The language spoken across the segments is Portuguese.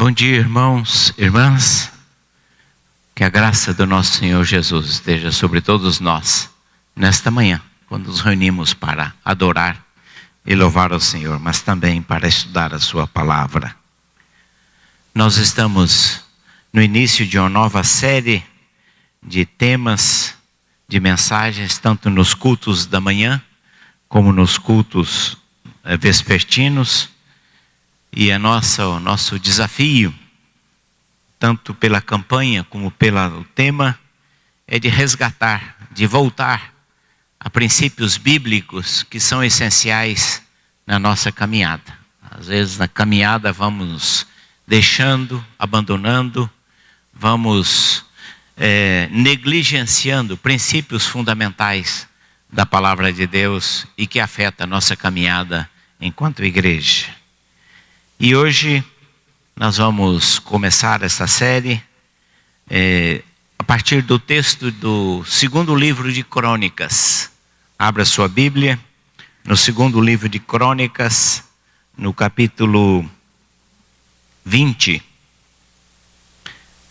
Bom dia, irmãos, irmãs. Que a graça do nosso Senhor Jesus esteja sobre todos nós nesta manhã, quando nos reunimos para adorar e louvar ao Senhor, mas também para estudar a sua palavra. Nós estamos no início de uma nova série de temas, de mensagens, tanto nos cultos da manhã, como nos cultos vespertinos. E o nosso desafio, tanto pela campanha como pelo tema, é de resgatar, de voltar a princípios bíblicos que são essenciais na nossa caminhada. Às vezes na caminhada vamos deixando, abandonando, vamos negligenciando princípios fundamentais da palavra de Deus e que afeta a nossa caminhada enquanto igreja. E hoje nós vamos começar essa série a partir do texto do segundo livro de Crônicas. Abra sua Bíblia no segundo livro de Crônicas, no capítulo 20.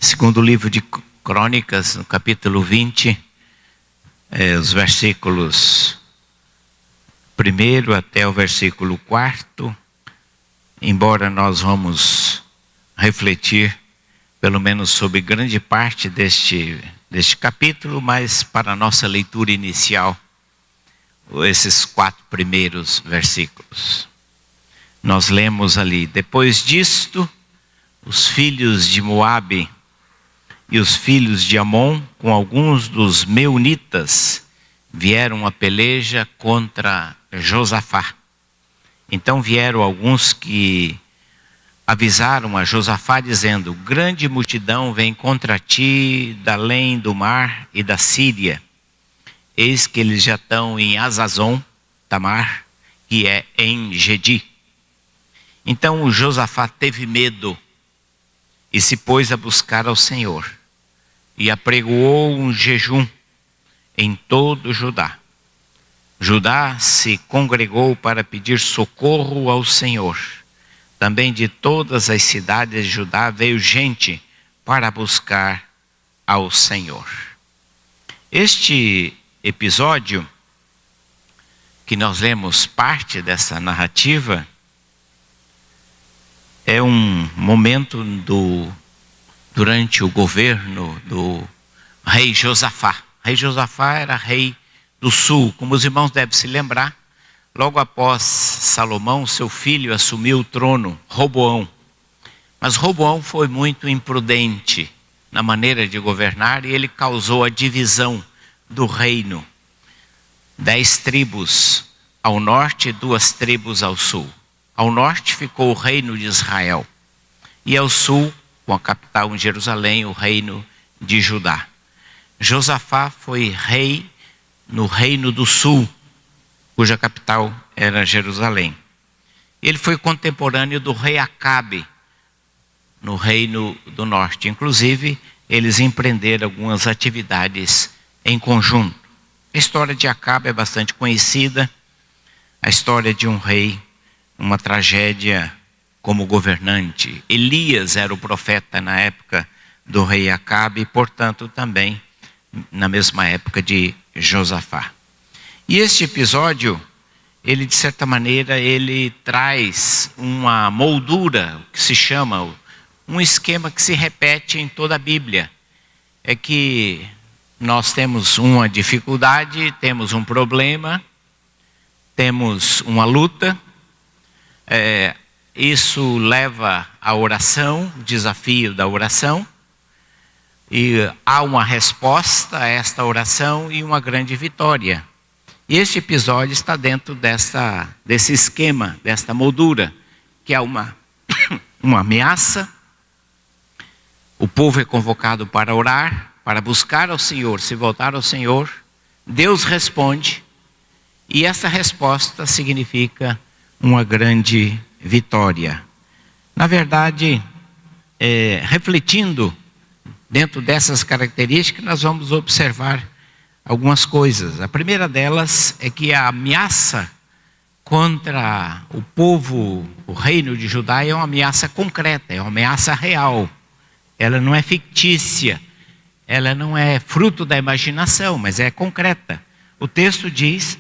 Segundo livro de Crônicas, no capítulo 20, os versículos 1 até o versículo 4. Embora nós vamos refletir, pelo menos sobre grande parte deste capítulo, mas para a nossa leitura inicial, esses 4 primeiros versículos. Nós lemos ali: depois disto, os filhos de Moabe e os filhos de Amon, com alguns dos meunitas, vieram a peleja contra Josafá. Então vieram alguns que avisaram a Josafá dizendo: grande multidão vem contra ti da além do mar e da Síria. Eis que eles já estão em Azazon Tamar, que é em Gedi. Então o Josafá teve medo e se pôs a buscar ao Senhor e apregoou um jejum em todo Judá. Judá se congregou para pedir socorro ao Senhor. Também de todas as cidades de Judá veio gente para buscar ao Senhor. Este episódio, que nós lemos parte dessa narrativa, é um momento durante o governo do rei Josafá. O rei Josafá era rei do sul. Como os irmãos devem se lembrar, logo após Salomão, seu filho, assumiu o trono, Roboão. Mas Roboão foi muito imprudente na maneira de governar e ele causou a divisão do reino. 10 tribos ao norte e 2 tribos ao sul. Ao norte ficou o reino de Israel e ao sul, com a capital em Jerusalém, o reino de Judá. Josafá foi rei no reino do sul, cuja capital era Jerusalém. Ele foi contemporâneo do rei Acabe, no reino do norte. Inclusive, eles empreenderam algumas atividades em conjunto. A história de Acabe é bastante conhecida. A história de um rei, uma tragédia como governante. Elias era o profeta na época do rei Acabe e, portanto, também na mesma época de Josafá. E este episódio, ele de certa maneira, ele traz uma moldura, que se chama, um esquema que se repete em toda a Bíblia. É que nós temos uma dificuldade, temos um problema, temos uma luta, isso leva à oração, o desafio da oração, e há uma resposta a esta oração e uma grande vitória. E este episódio está dentro desse esquema, desta moldura, que é uma ameaça. O povo é convocado para orar, para buscar ao Senhor, se voltar ao Senhor. Deus responde, e essa resposta significa uma grande vitória. Na verdade, refletindo dentro dessas características, nós vamos observar algumas coisas. A primeira delas é que a ameaça contra o povo, o reino de Judá, é uma ameaça concreta, é uma ameaça real. Ela não é fictícia, ela não é fruto da imaginação, mas é concreta. O texto diz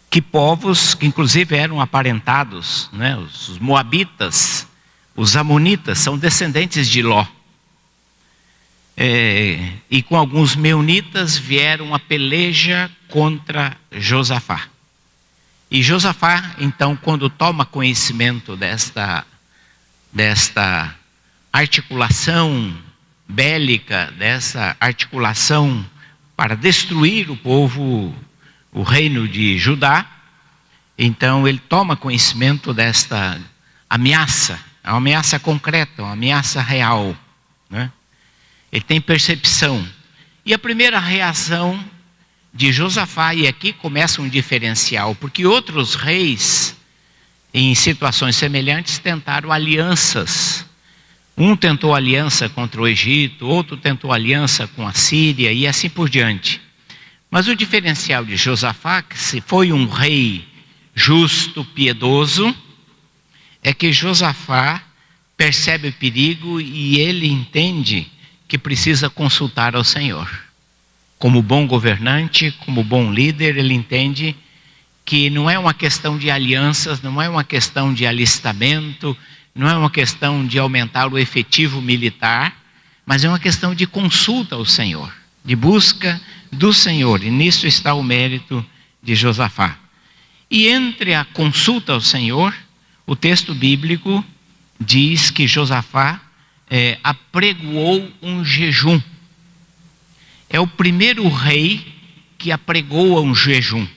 que povos que inclusive eram aparentados, né, os moabitas, os amonitas, são descendentes de Ló. E com alguns meunitas vieram a peleja contra Josafá. E Josafá, então, quando toma conhecimento desta articulação bélica, dessa articulação para destruir o povo, o reino de Judá, então ele toma conhecimento desta ameaça, é uma ameaça concreta, uma ameaça real, né? Ele tem percepção. E a primeira reação de Josafá, e aqui começa um diferencial, porque outros reis, em situações semelhantes, tentaram alianças. Um tentou aliança contra o Egito, outro tentou aliança com a Síria e assim por diante. Mas o diferencial de Josafá, que se foi um rei justo, piedoso, é que Josafá percebe o perigo e ele entende que precisa consultar ao Senhor. Como bom governante, como bom líder, ele entende que não é uma questão de alianças, não é uma questão de alistamento, não é uma questão de aumentar o efetivo militar, mas é uma questão de consulta ao Senhor, de busca do Senhor, e nisso está o mérito de Josafá. E entre a consulta ao Senhor, o texto bíblico diz que Josafá apregoou um jejum. É o primeiro rei que apregoa um jejum.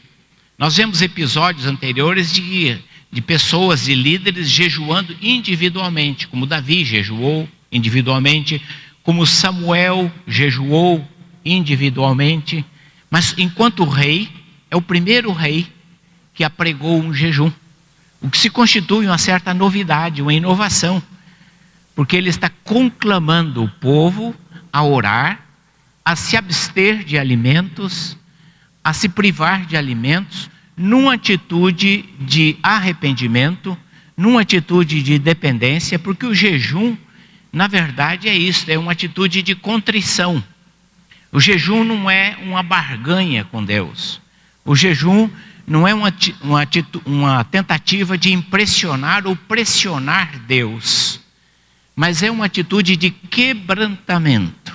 Nós vemos episódios anteriores de pessoas, de líderes jejuando individualmente, como Davi jejuou individualmente, como Samuel jejuou individualmente, mas enquanto rei, é o primeiro rei que apregou um jejum, o que se constitui uma certa novidade, uma inovação, porque ele está conclamando o povo a orar, a se abster de alimentos, a se privar de alimentos, numa atitude de arrependimento, numa atitude de dependência, porque o jejum, na verdade, é isso, é uma atitude de contrição. O jejum não é uma barganha com Deus. O jejum não é uma tentativa de impressionar ou pressionar Deus, mas é uma atitude de quebrantamento,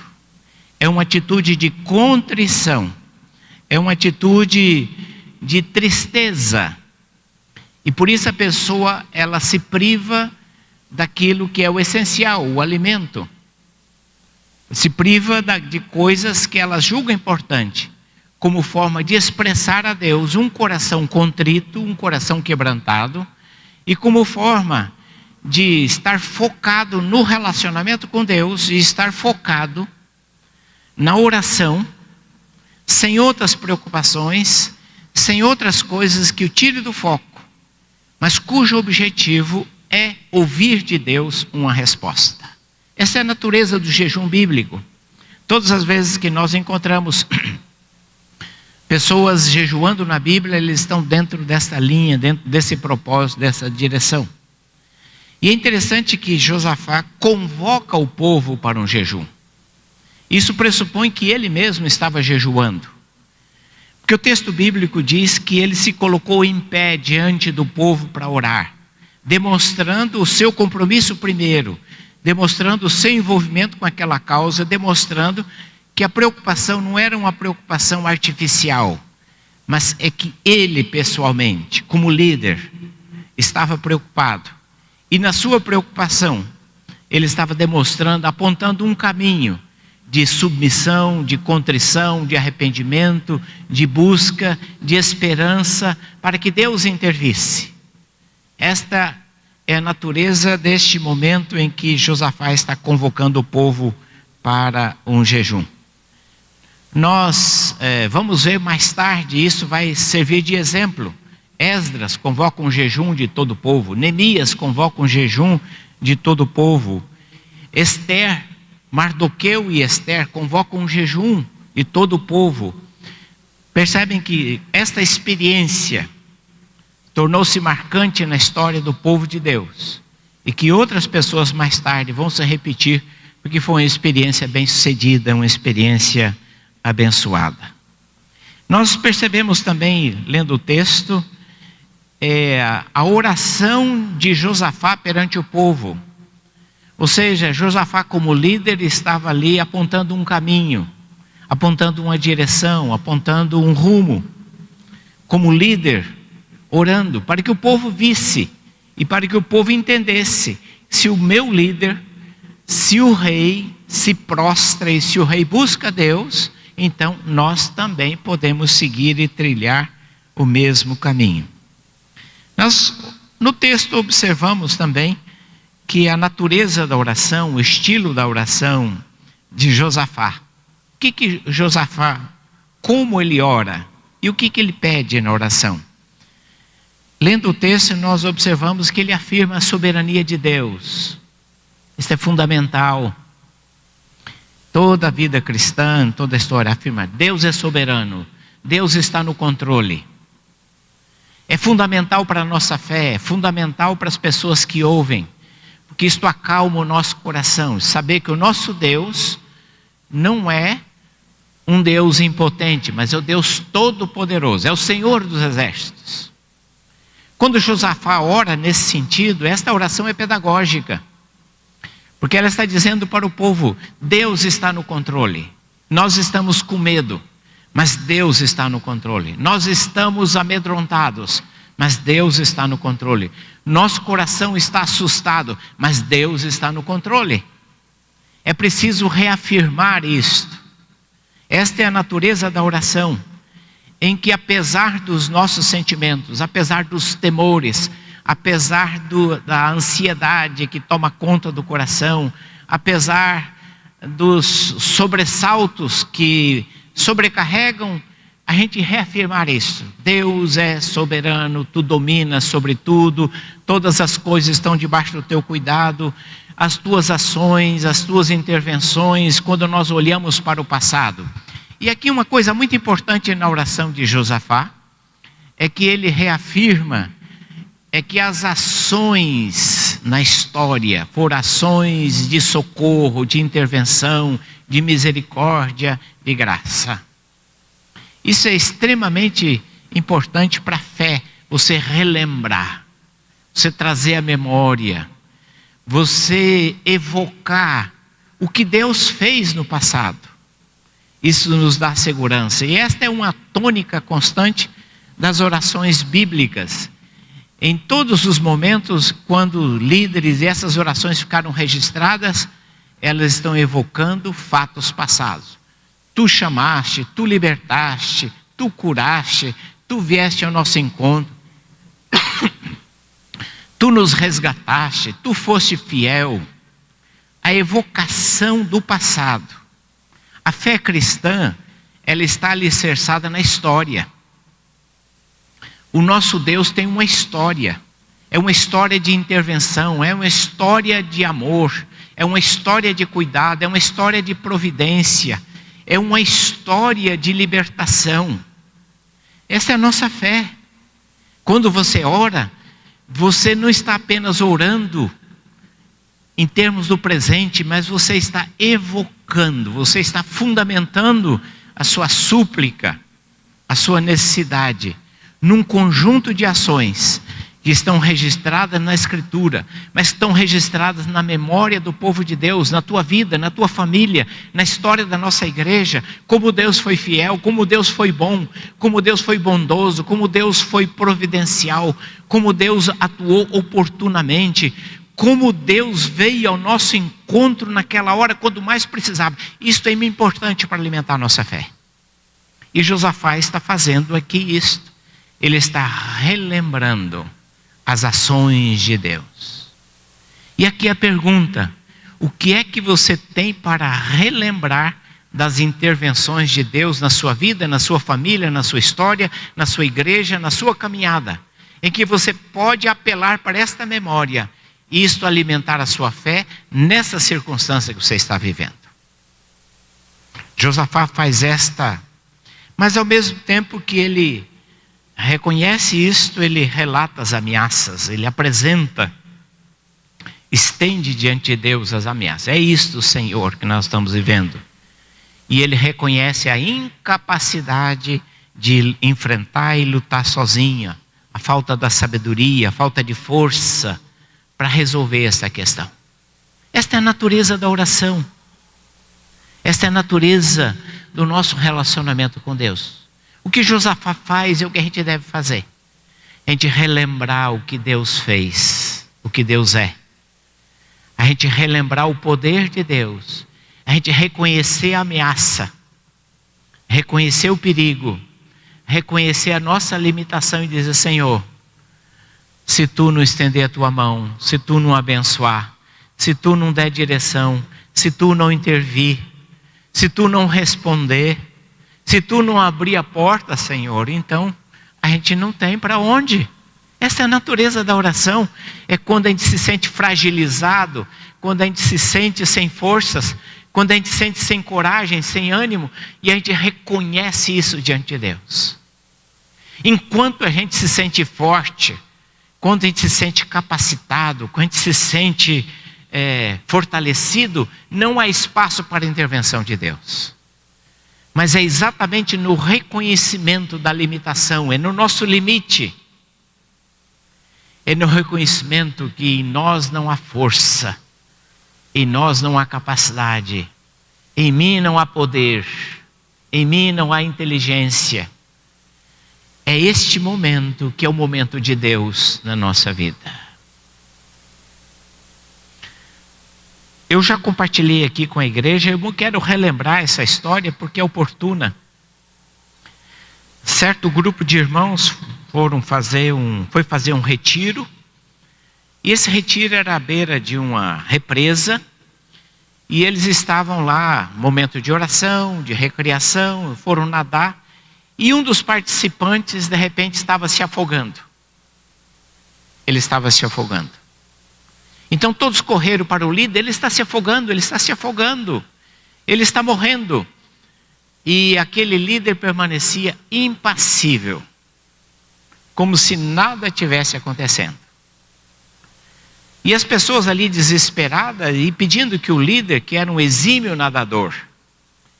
é uma atitude de contrição, é uma atitude de tristeza. E por isso a pessoa, ela se priva daquilo que é o essencial, o alimento. Se priva de coisas que ela julga importante, como forma de expressar a Deus um coração contrito, um coração quebrantado, e como forma de estar focado no relacionamento com Deus e estar focado na oração, sem outras preocupações, sem outras coisas que o tire do foco, mas cujo objetivo é ouvir de Deus uma resposta. Essa é a natureza do jejum bíblico. Todas as vezes que nós encontramos pessoas jejuando na Bíblia, eles estão dentro dessa linha, dentro desse propósito, dessa direção. E é interessante que Josafá convoca o povo para um jejum. Isso pressupõe que ele mesmo estava jejuando. Porque o texto bíblico diz que ele se colocou em pé diante do povo para orar, demonstrando o seu compromisso primeiro, demonstrando o seu envolvimento com aquela causa, demonstrando que a preocupação não era uma preocupação artificial, mas é que ele pessoalmente, como líder, estava preocupado. E na sua preocupação, ele estava demonstrando, apontando um caminho de submissão, de contrição, de arrependimento, de busca, de esperança, para que Deus intervisse. Esta é a natureza deste momento em que Josafá está convocando o povo para um jejum. Nós vamos ver mais tarde, isso vai servir de exemplo. Esdras convoca um jejum de todo o povo, Neemias convoca um jejum de todo o povo, Esther, Mardoqueu e Esther convocam um jejum de todo o povo. Percebem que esta experiência tornou-se marcante na história do povo de Deus, e que outras pessoas mais tarde vão se repetir, porque foi uma experiência bem-sucedida, uma experiência abençoada. Nós percebemos também, lendo o texto, a oração de Josafá perante o povo. Ou seja, Josafá como líder estava ali apontando um caminho, apontando uma direção, apontando um rumo. Como líder, orando para que o povo visse e para que o povo entendesse: se o meu líder, se o rei se prostra e se o rei busca Deus, então nós também podemos seguir e trilhar o mesmo caminho. Nós no texto observamos também que a natureza da oração, o estilo da oração de Josafá. O que Josafá, como ele ora e o que ele pede na oração? Lendo o texto, nós observamos que ele afirma a soberania de Deus. Isso é fundamental. Toda a vida cristã, toda a história afirma: Deus é soberano, Deus está no controle. É fundamental para a nossa fé, é fundamental para as pessoas que ouvem, porque isto acalma o nosso coração, saber que o nosso Deus não é um Deus impotente, mas é o Deus todo-poderoso, é o Senhor dos exércitos. Quando Josafá ora nesse sentido, esta oração é pedagógica, porque ela está dizendo para o povo: Deus está no controle. Nós estamos com medo, mas Deus está no controle. Nós estamos amedrontados, mas Deus está no controle. Nosso coração está assustado, mas Deus está no controle. É preciso reafirmar isto. Esta é a natureza da oração, em que apesar dos nossos sentimentos, apesar dos temores, apesar da ansiedade que toma conta do coração, apesar dos sobressaltos que sobrecarregam, a gente reafirmar isso: Deus é soberano, tu dominas sobre tudo, todas as coisas estão debaixo do teu cuidado, as tuas ações, as tuas intervenções, quando nós olhamos para o passado. E aqui uma coisa muito importante na oração de Josafá, é que ele reafirma, que as ações na história foram ações de socorro, de intervenção, de misericórdia, de graça. Isso é extremamente importante para a fé, você relembrar, você trazer à memória, você evocar o que Deus fez no passado. Isso nos dá segurança, e esta é uma tônica constante das orações bíblicas. Em todos os momentos, quando líderes e essas orações ficaram registradas, elas estão evocando fatos passados. Tu chamaste, tu libertaste, tu curaste, tu vieste ao nosso encontro, tu nos resgataste, tu foste fiel. A evocação do passado. A fé cristã, ela está alicerçada na história. O nosso Deus tem uma história. É uma história de intervenção, é uma história de amor, é uma história de cuidado, é uma história de providência, é uma história de libertação. Essa é a nossa fé. Quando você ora, você não está apenas orando em termos do presente, mas você está evocando, você está fundamentando a sua súplica, a sua necessidade, num conjunto de ações que estão registradas na Escritura, mas estão registradas na memória do povo de Deus, na tua vida, na tua família, na história da nossa igreja, como Deus foi fiel, como Deus foi bom, como Deus foi bondoso, como Deus foi providencial, como Deus atuou oportunamente, como Deus veio ao nosso encontro naquela hora quando mais precisava. Isto é importante para alimentar a nossa fé. E Josafá está fazendo aqui isto. Ele está relembrando as ações de Deus. E aqui a pergunta: o que é que você tem para relembrar das intervenções de Deus na sua vida, na sua família, na sua história, na sua igreja, na sua caminhada, em que você pode apelar para esta memória e isto alimentar a sua fé nessa circunstância que você está vivendo? Josafá faz esta, mas ao mesmo tempo que ele reconhece isto, ele relata as ameaças, ele apresenta, estende diante de Deus as ameaças. É isto, Senhor, que nós estamos vivendo. E ele reconhece a incapacidade de enfrentar e lutar sozinha, a falta da sabedoria, a falta de força para resolver essa questão. Esta é a natureza da oração. Esta é a natureza do nosso relacionamento com Deus. O que Josafá faz é o que a gente deve fazer. A gente relembrar o que Deus fez, o que Deus é. A gente relembrar o poder de Deus. A gente reconhecer a ameaça. Reconhecer o perigo. Reconhecer a nossa limitação e dizer: Senhor, se Tu não estender a Tua mão, se Tu não abençoar, se Tu não der direção, se Tu não intervir, se Tu não responder, se Tu não abrir a porta, Senhor, então a gente não tem para onde. Essa é a natureza da oração. É quando a gente se sente fragilizado, quando a gente se sente sem forças, quando a gente se sente sem coragem, sem ânimo, e a gente reconhece isso diante de Deus. Enquanto a gente se sente forte, quando a gente se sente capacitado, quando a gente se sente fortalecido, não há espaço para a intervenção de Deus. Mas é exatamente no reconhecimento da limitação, é no nosso limite. É no reconhecimento que em nós não há força, em nós não há capacidade, em mim não há poder, em mim não há inteligência. É este momento que é o momento de Deus na nossa vida. Eu já compartilhei aqui com a igreja, eu quero relembrar essa história porque é oportuna. Certo grupo de irmãos foi fazer um retiro, e esse retiro era à beira de uma represa, e eles estavam lá, momento de oração, de recreação, foram nadar, e um dos participantes de repente estava se afogando. Ele estava se afogando. Então todos correram para o líder: ele está se afogando, ele está se afogando, ele está morrendo. E aquele líder permanecia impassível, como se nada tivesse acontecendo. E as pessoas ali desesperadas e pedindo que o líder, que era um exímio nadador,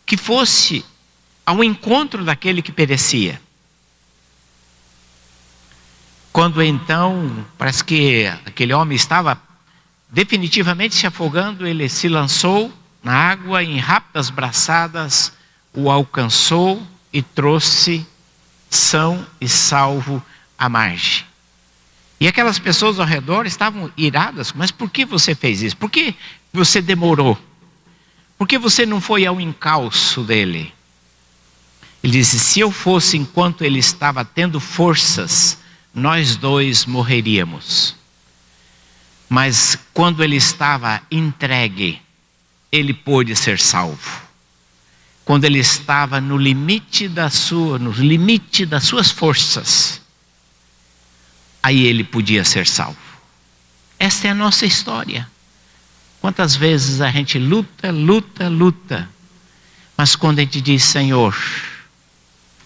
que fosse ao encontro daquele que perecia. Quando então, parece que aquele homem estava definitivamente se afogando, ele se lançou na água, em rápidas braçadas o alcançou e trouxe são e salvo à margem. E aquelas pessoas ao redor estavam iradas: mas por que você fez isso? Por que você demorou? Por que você não foi ao encalço dele? Ele disse: se eu fosse enquanto ele estava tendo forças, nós dois morreríamos. Mas quando ele estava entregue, ele pôde ser salvo. Quando ele estava no limite das suas forças, aí ele podia ser salvo. Esta é a nossa história. Quantas vezes a gente luta, mas quando a gente diz: Senhor,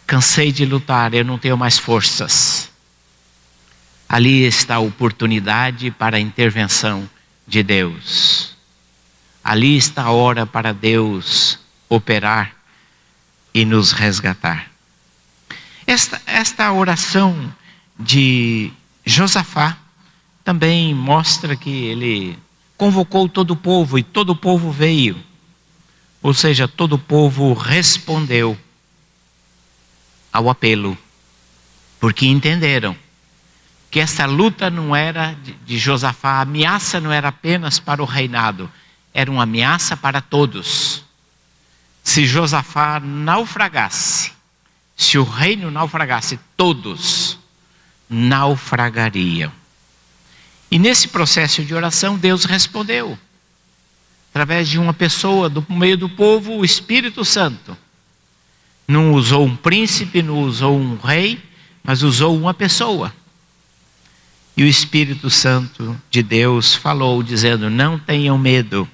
cansei de lutar, eu não tenho mais forças, ali está a oportunidade para a intervenção de Deus. Ali está a hora para Deus operar e nos resgatar. Esta oração de Josafá também mostra que ele convocou todo o povo e todo o povo veio. Ou seja, todo o povo respondeu ao apelo, porque entenderam que essa luta não era de Josafá, a ameaça não era apenas para o reinado, era uma ameaça para todos. Se Josafá naufragasse, se o reino naufragasse, todos naufragariam. E nesse processo de oração, Deus respondeu, através de uma pessoa do meio do povo, o Espírito Santo. Não usou um príncipe, não usou um rei, mas usou uma pessoa. E o Espírito Santo de Deus falou, dizendo: não tenham medo,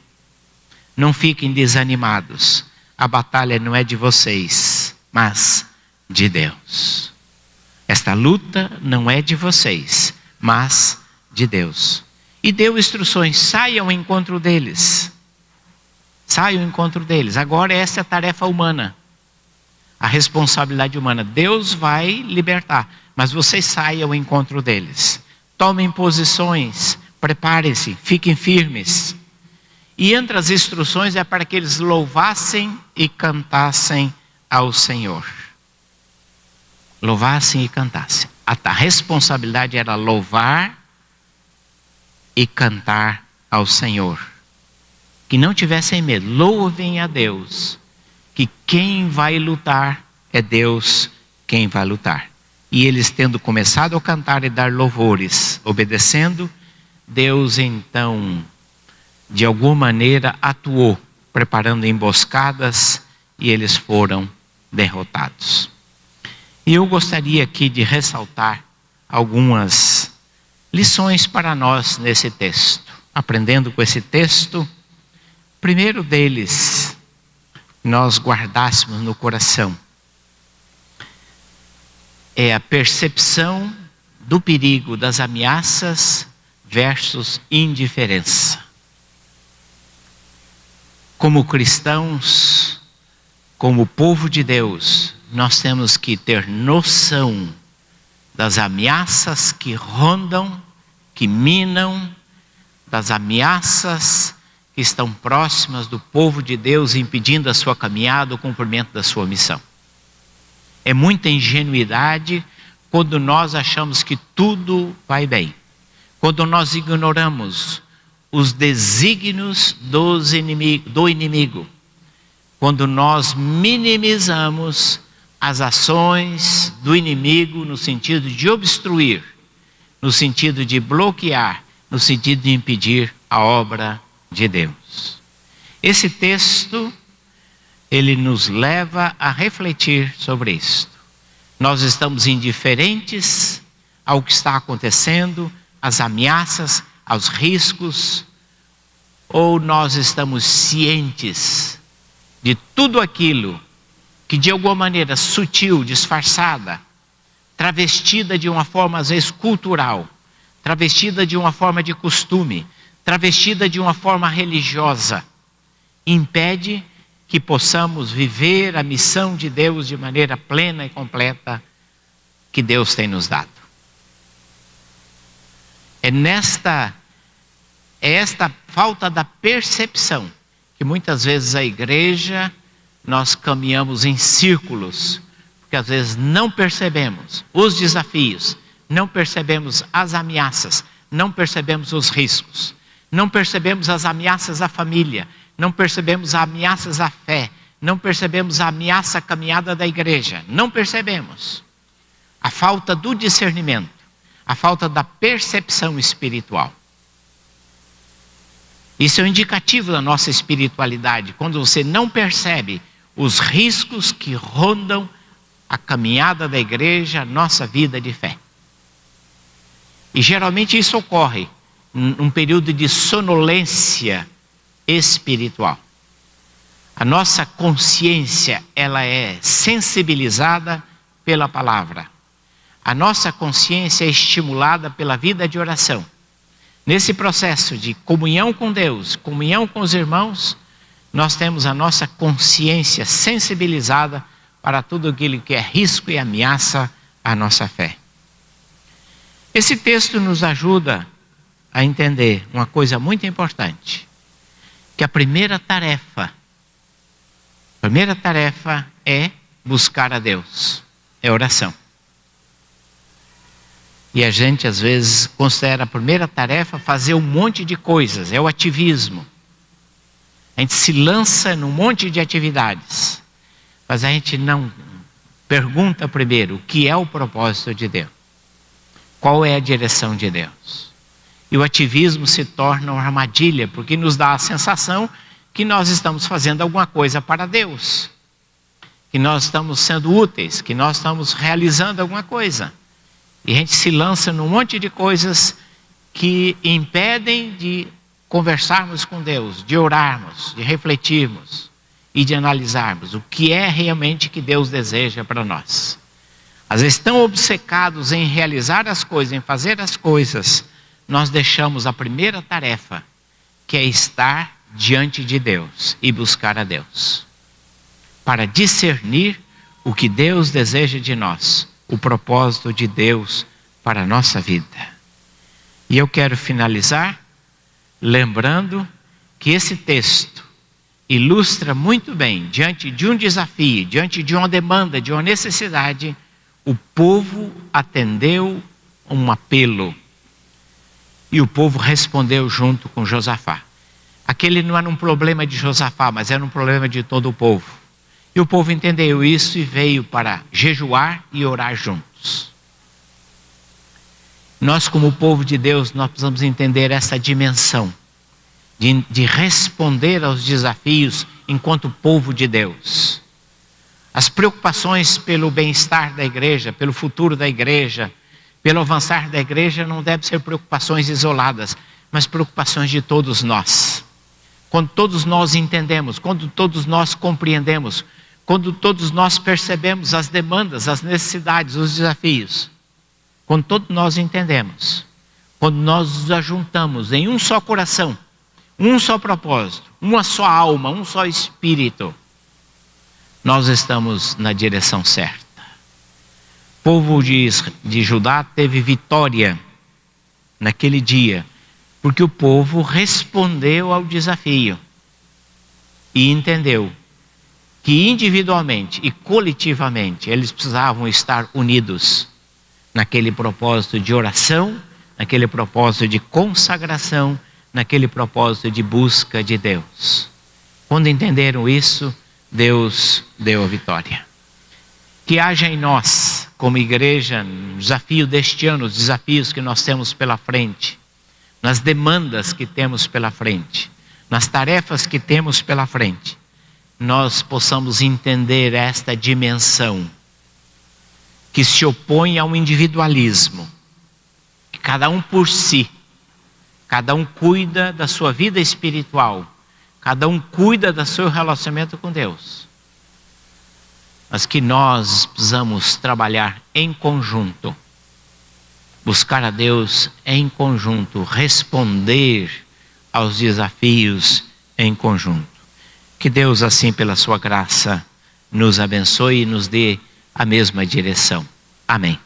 não fiquem desanimados. A batalha não é de vocês, mas de Deus. Esta luta não é de vocês, mas de Deus. E deu instruções: saiam ao encontro deles. Saiam ao encontro deles. Agora essa é a tarefa humana. A responsabilidade humana. Deus vai libertar, mas vocês saiam ao encontro deles. Tomem posições, preparem-se, fiquem firmes. E entre as instruções é para que eles louvassem e cantassem ao Senhor. Louvassem e cantassem. A responsabilidade era louvar e cantar ao Senhor. Que não tivessem medo. Louvem a Deus. Que quem vai lutar é Deus quem vai lutar. E eles, tendo começado a cantar e dar louvores, obedecendo, Deus então, de alguma maneira, atuou, preparando emboscadas, e eles foram derrotados. E eu gostaria aqui de ressaltar algumas lições para nós nesse texto. Aprendendo com esse texto, primeiro deles, nós guardássemos no coração, é a percepção do perigo, das ameaças versus indiferença. Como cristãos, como povo de Deus, nós temos que ter noção das ameaças que rondam, que minam, das ameaças que estão próximas do povo de Deus, impedindo a sua caminhada, o cumprimento da sua missão. É muita ingenuidade quando nós achamos que tudo vai bem. Quando nós ignoramos os desígnios do inimigo. Quando nós minimizamos as ações do inimigo no sentido de obstruir, no sentido de bloquear, no sentido de impedir a obra de Deus. Esse texto, ele nos leva a refletir sobre isto. Nós estamos indiferentes ao que está acontecendo, às ameaças, aos riscos, ou nós estamos cientes de tudo aquilo que de alguma maneira sutil, disfarçada, travestida de uma forma às vezes cultural, travestida de uma forma de costume, travestida de uma forma religiosa, impede que possamos viver a missão de Deus de maneira plena e completa que Deus tem nos dado. É esta falta da percepção que muitas vezes a igreja, nós caminhamos em círculos, porque às vezes não percebemos os desafios, não percebemos as ameaças, não percebemos os riscos, não percebemos as ameaças à família, não percebemos as ameaças à fé, não percebemos a ameaça à caminhada da igreja, não percebemos. A falta do discernimento, a falta da percepção espiritual. Isso é um indicativo da nossa espiritualidade, quando você não percebe os riscos que rondam a caminhada da igreja, a nossa vida de fé. E geralmente isso ocorre num período de sonolência espiritual. A nossa consciência, ela é sensibilizada pela palavra. A nossa consciência é estimulada pela vida de oração. Nesse processo de comunhão com Deus, comunhão com os irmãos, nós temos a nossa consciência sensibilizada para tudo aquilo que é risco e ameaça à nossa fé. Esse texto nos ajuda a entender uma coisa muito importante, que a primeira tarefa é buscar a Deus, é oração. E a gente às vezes considera a primeira tarefa fazer um monte de coisas, é o ativismo. A gente se lança num monte de atividades, mas a gente não pergunta primeiro o que é o propósito de Deus. Qual é a direção de Deus? E o ativismo se torna uma armadilha, porque nos dá a sensação que nós estamos fazendo alguma coisa para Deus, que nós estamos sendo úteis, que nós estamos realizando alguma coisa. E a gente se lança num monte de coisas que impedem de conversarmos com Deus, de orarmos, de refletirmos e de analisarmos o que é realmente que Deus deseja para nós. Às vezes tão obcecados em realizar as coisas, em fazer as coisas, nós deixamos a primeira tarefa, que é estar diante de Deus e buscar a Deus, para discernir o que Deus deseja de nós, o propósito de Deus para a nossa vida. E eu quero finalizar lembrando que esse texto ilustra muito bem, diante de um desafio, diante de uma demanda, de uma necessidade, o povo atendeu um apelo e o povo respondeu junto com Josafá. Aquele não era um problema de Josafá, mas era um problema de todo o povo. E o povo entendeu isso e veio para jejuar e orar juntos. Nós, como povo de Deus, nós precisamos entender essa dimensão de responder aos desafios enquanto povo de Deus. As preocupações pelo bem-estar da igreja, pelo futuro da igreja, pelo avançar da igreja não devem ser preocupações isoladas, mas preocupações de todos nós. Quando todos nós entendemos, quando todos nós compreendemos, quando todos nós percebemos as demandas, as necessidades, os desafios, quando todos nós entendemos, quando nós nos ajuntamos em um só coração, um só propósito, uma só alma, um só espírito, nós estamos na direção certa. O povo de Judá teve vitória naquele dia, porque o povo respondeu ao desafio e entendeu que individualmente e coletivamente eles precisavam estar unidos naquele propósito de oração, naquele propósito de consagração, naquele propósito de busca de Deus. Quando entenderam isso, Deus deu a vitória. Que haja em nós, como igreja, no desafio deste ano, os desafios que nós temos pela frente, nas demandas que temos pela frente, nas tarefas que temos pela frente, nós possamos entender esta dimensão que se opõe ao individualismo, que cada um por si, cada um cuida da sua vida espiritual, cada um cuida do seu relacionamento com Deus, mas que nós precisamos trabalhar em conjunto, buscar a Deus em conjunto, responder aos desafios em conjunto. Que Deus, assim, pela sua graça, nos abençoe e nos dê a mesma direção. Amém.